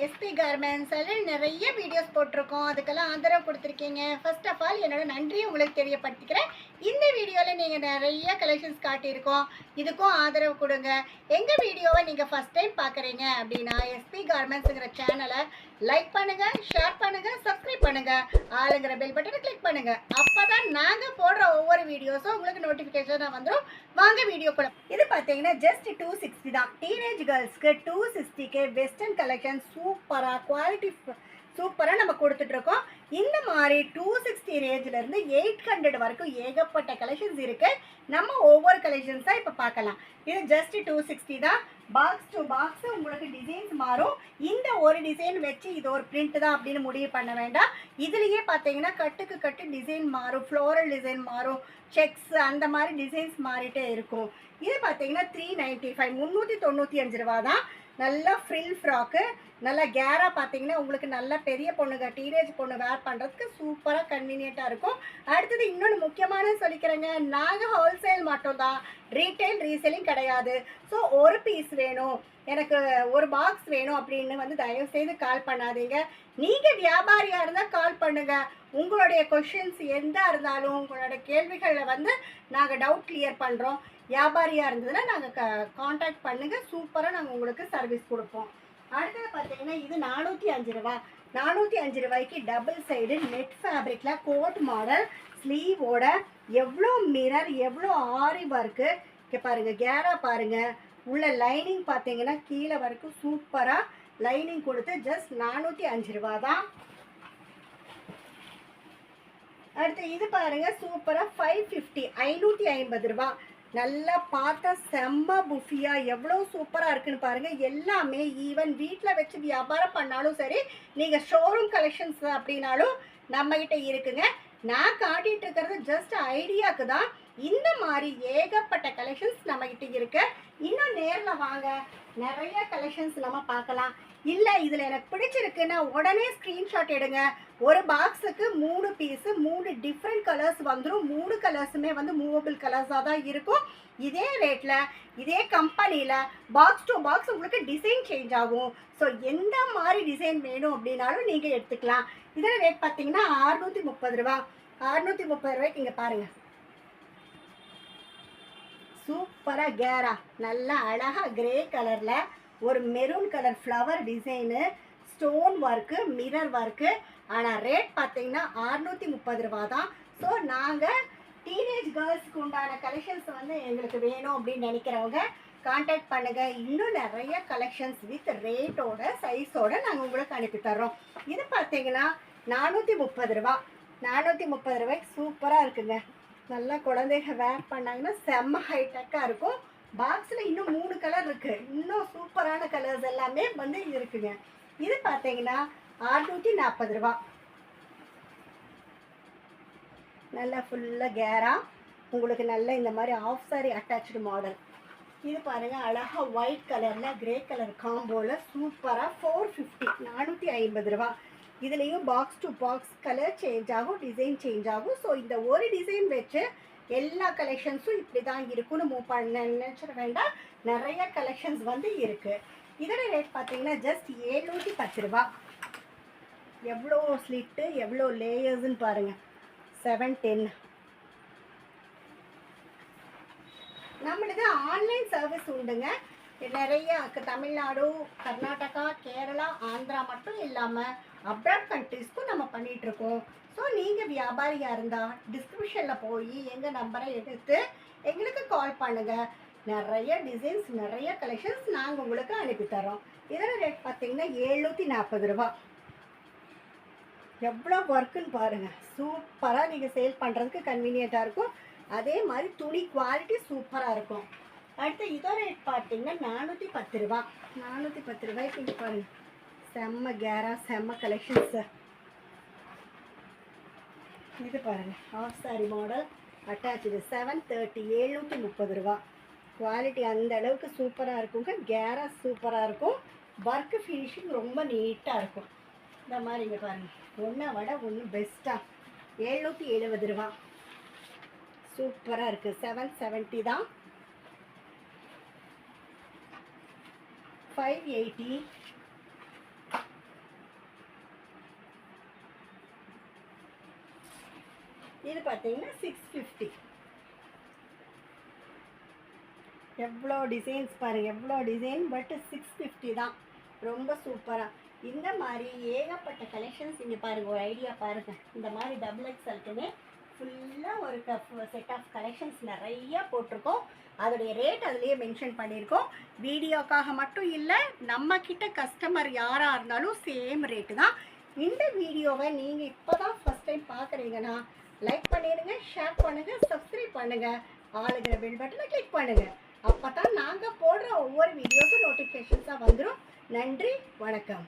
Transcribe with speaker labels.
Speaker 1: SP garments அதில் நிறைய videos போட்டிருக்கோம். அதுக்கெல்லாம் ஆதரவு கொடுத்துருக்கீங்க. ஃபர்ஸ்ட் ஆஃப் ஆல் என்னோட நன்றியை உங்களுக்கு தெரியப்படுத்திக்கிறேன். இந்த வீடியோவில் நீங்கள் நிறைய கலெக்ஷன்ஸ் காட்டியிருக்கோம். இதுக்கும் ஆதரவு கொடுங்க. எங்கள் வீடியோவை நீங்கள் ஃபஸ்ட் டைம் பார்க்குறீங்க அப்படின்னா எஸ்பி கார்மெண்ட்ஸுங்கிற சேனலை லைக் பண்ணுங்கள், ஷேர் பண்ணுங்கள், சப்ஸ்கிரைப் பண்ணுங்கள், ஆளுங்கிற பெல் பட்டனை கிளிக் பண்ணுங்கள். அப்போ தான் நாங்கள் போடுற ஒவ்வொரு வீடியோஸும் உங்களுக்கு நோட்டிஃபிகேஷனாக வந்துடும். வாங்க வீடியோக்குள்ள. இது பார்த்தீங்கன்னா ஜஸ்ட் 260 தான். டீனேஜ் கேர்ள்ஸ்க்கு 260க்கு வெஸ்டர்ன் கலெக்ஷன் சூப்பராக குவாலிட்டி சூப்பராக நம்ம கொடுத்துட்ருக்கோம். இந்த மாதிரி 260 ரேஞ்சிலேருந்து 800 வரைக்கும் ஏகப்பட்ட கலெக்ஷன்ஸ் இருக்குது. நம்ம ஒவ்வொரு கலெக்ஷன்ஸாக இப்போ பார்க்கலாம். இது ஜஸ்ட் 260 தான். பாக்ஸ் டு பாக்ஸ் உங்களுக்கு டிசைன்ஸ் மாறும். இந்த ஒரு டிசைன் வச்சு இது ஒரு பிரிண்ட் தான் அப்படின்னு முடிவு பண்ண வேண்டாம். இதுலேயே பார்த்தீங்கன்னா கட்டுக்கு கட்டு டிசைன் மாறும், ஃப்ளோரல் டிசைன் மாறும், செக்ஸ் அந்த மாதிரி டிசைன்ஸ் மாறிட்டே இருக்கும். இது பார்த்தீங்கன்னா 395 395 ரூபா தான். நல்லா ஃப்ரில் ஃப்ராக்கு, நல்லா கேராக பார்த்தீங்கன்னா உங்களுக்கு நல்ல பெரிய பொண்ணுங்க டீனேஜ் பொண்ணு வேர் பண்ணுறதுக்கு சூப்பராக கன்வீனியண்ட்டாக இருக்கும். அடுத்தது இன்னொன்று முக்கியமான சொல்லிக்கிறேங்க, நாங்கள் ஹோல்சேல் மட்டும் தான், ரீட்டைல் ரீசேலிங் கிடையாது. ஸோ ஒரு பீஸ் வேணும், எனக்கு ஒரு பாக்ஸ் வேணும் அப்படின்னு தயவுசெய்து கால் பண்ணாதீங்க. நீங்கள் வியாபாரியாக இருந்தால் கால் பண்ணுங்கள். உங்களுடைய கொஷின்ஸ் எந்த இருந்தாலும் உங்களோட கேள்விகளில் நாங்கள் டவுட் கிளியர் பண்ணுறோம். வியாபாரியாக இருந்ததுன்னா நாங்கள் காண்டாக்ட் பண்ணுங்கள். சூப்பராக நாங்கள் உங்களுக்கு சர்வீஸ் கொடுப்போம். அடுத்தது பார்த்தீங்கன்னா இது 405 ரூபா. 405 ரூபாய்க்கு டபுள் சைடு நெட் ஃபேப்ரிக்கில் கோட் மாடல் ஸ்லீவோட எவ்வளோ மிரர், எவ்வளோ ஆரி ஒர்க்கு இங்கே பாருங்கள். கேரா பாருங்கள், உள்ள லைனிங் பார்த்தீங்கன்னா கீழே வரைக்கும் சூப்பராக லைனிங் கொடுத்து ஜஸ்ட் 405 ரூபா தான். அடுத்து இது பாருங்கள் சூப்பராக 550 550 ரூபா. நல்லா பார்த்தா செம்ம புஃபியாக எவ்வளோ சூப்பராக இருக்குன்னு பாருங்கள். எல்லாமே ஈவன் வீட்டில் வச்சு வியாபாரம் பண்ணாலும் சரி, நீங்கள் ஷோரூம் கலெக்ஷன்ஸ் அப்படின்னாலும் நம்மகிட்ட இருக்குங்க. நான் காட்டிகிட்டு இருக்கிறது ஜஸ்ட் ஐடியாவுக்கு தான். இந்த மாதிரி ஏகப்பட்ட கலெக்ஷன்ஸ் நம்மகிட்ட இருக்கு. இன்னும் நேரில் வாங்க, நிறைய கலெக்ஷன்ஸ் நம்ம பார்க்கலாம். இல்லை இதில் எனக்கு பிடிச்சிருக்குன்னா உடனே ஸ்க்ரீன்ஷாட் எடுங்க. ஒரு பாக்ஸுக்கு 3 பீஸு 3 டிஃப்ரெண்ட் கலர்ஸ் வந்துடும். 3 கலர்ஸுமே மூவபிள் கலர்ஸாக தான் இருக்கும். இதே ரேட்டில் இதே கம்பெனியில் பாக்ஸ் டு பாக்ஸ் உங்களுக்கு டிசைன் சேஞ்ச் ஆகும். ஸோ எந்த மாதிரி டிசைன் வேணும் அப்படின்னாலும் நீங்கள் எடுத்துக்கலாம். இதில் ரேட் பார்த்தீங்கன்னா 630 ரூபா. 630 ரூபாய்க்கு இங்கே பாருங்கள், சூப்பராக கேரா நல்லா அழகாக கிரே கலரில் ஒரு maroon colour flower design, stone work, mirror work. ஆனால் ரேட் பார்த்தீங்கன்னா 630 ரூபா தான். ஸோ நாங்கள் டீனேஜ் கேர்ள்ஸுக்கு உண்டான கலெக்ஷன்ஸ் எங்களுக்கு வேணும் அப்படின்னு நினைக்கிறவங்க கான்டாக்ட் பண்ணுங்கள். இன்னும் நிறைய கலெக்ஷன்ஸ் வித் ரேட்டோட சைஸோடு நாங்கள் உங்களுக்கு அனுப்பி தர்றோம். இது பார்த்தீங்கன்னா 430 ரூபா. 430 ரூபாய்க்கு சூப்பராக இருக்குங்க. நல்லா குழந்தைங்க வேர் பண்ணாங்கன்னா செம்ம ஹைடெக்காக இருக்கும். பாக்ஸில் இன்னும் 3 கலர் இருக்குது. இன்னும் சூப்பரான கலர்ஸ் எல்லாமே இருக்குங்க. இது பார்த்தீங்கன்னா 640 ரூபா. நல்லா ஃபுல்லாக கேரா உங்களுக்கு நல்ல இந்த மாதிரி ஆஃப் சாரி அட்டாச்சு மாடல். இது பாருங்கள் அழகாக ஒயிட் கலரில் கிரே கலர் காம்போவில் சூப்பராக 450 450 ரூபா. இதுலேயும் box to box colour change ஆகும், டிசைன் சேஞ்ச் ஆகும். ஸோ இந்த ஒரு டிசைன் வச்சு எல்லா கலெக்ஷன்ஸும் இப்படி தான் இருக்குன்னு மூவ் பண்ண நினச்சிட வேண்டாம். நிறைய கலெக்ஷன்ஸ் இருக்குது. இதோட ரேட் பார்த்தீங்கன்னா ஜஸ்ட் 710 ரூபா. எவ்வளோ ஸ்லிட்டு, எவ்வளோ லேயர்ஸ்ன்னு பாருங்கள். 710. நம்மளுக்கு ஆன்லைன் சர்வீஸ் உண்டுங்க. நிறைய தமிழ்நாடு, கர்நாடகா, கேரளா, ஆந்திரா மட்டும் இல்லாமல் அப்ராட் கண்ட்ரீஸ்க்கும் நம்ம பண்ணிகிட்ருக்கோம். ஸோ நீங்கள் வியாபாரியாக இருந்தால் டிஸ்கிரிப்ஷனில் போய் எங்கள் நம்பரை எடுத்து எங்களுக்கு கால் பண்ணுங்கள். நிறைய டிசைன்ஸ், நிறைய கலெக்ஷன்ஸ் நாங்கள் உங்களுக்கு அனுப்பித்தரோம். இதோட ரேட் பார்த்தீங்கன்னா 740 ரூபா. எவ்வளோ ஒர்க்குன்னு பாருங்கள். சூப்பராக நீங்கள் சேல் பண்ணுறதுக்கு கன்வீனியண்ட்டாக இருக்கும். அதே மாதிரி துணி குவாலிட்டி சூப்பராக இருக்கும். அடுத்து இதோட ரேட் பார்த்தீங்கன்னா 410 ரூபா. 410 ரூபாய்க்கு இங்கே பாருங்கள், செம்ம கேரா, செம்ம கலெக்ஷன்ஸு. இது பாருங்கள் ஆஃப் சாரி மாடல் அட்டாச்சு 730 730 ரூபா. குவாலிட்டி அந்த அளவுக்கு சூப்பராக இருக்குங்க. கேரா சூப்பராக இருக்கும். ஒர்க்கு ஃபினிஷிங் ரொம்ப நீட்டாக இருக்கும். இந்த மாதிரி இங்கே பாருங்கள், ஒன்றை விட ஒன்று பெஸ்ட்டாக 770 ரூபா. சூப்பராக இருக்குது. 770 தான். 580 இது பார்த்தீங்கன்னா 650. எவ்வளோ டிசைன்ஸ் பாருங்கள், எவ்வளோ டிசைன், பட் 650 தான். ரொம்ப சூப்பராக இந்த மாதிரி ஏகப்பட்ட கலெக்ஷன்ஸ் இங்கே பாருங்கள். ஒரு ஐடியா பாருங்கள், இந்த மாதிரி டபுள் எக்ஸல்க்குமே ஃபுல்லாக ஒரு செட் ஆஃப் கலெக்ஷன்ஸ் நிறையா போட்டிருக்கோம். அதோடைய ரேட் அதுலேயே மென்ஷன் பண்ணியிருக்கோம். வீடியோக்காக மட்டும் இல்லை, நம்மக்கிட்ட கஸ்டமர் யாராக இருந்தாலும் சேம் ரேட்டு தான். இந்த வீடியோவை நீங்கள் இப்போ தான் ஃபஸ்ட் டைம் பார்க்குறீங்கன்னா லைக் பண்ணிடுங்க, ஷேர் பண்ணுங்கள், சப்ஸ்கிரைப் பண்ணுங்கள், ஆளுங்கிற பெல் பட்டனை கிளிக் பண்ணுங்கள். அப்போ தான் நாங்கள் போடுற ஒவ்வொரு வீடியோஸும் நோட்டிஃபிகேஷன்ஸாக வந்துடும். நன்றி, வணக்கம்.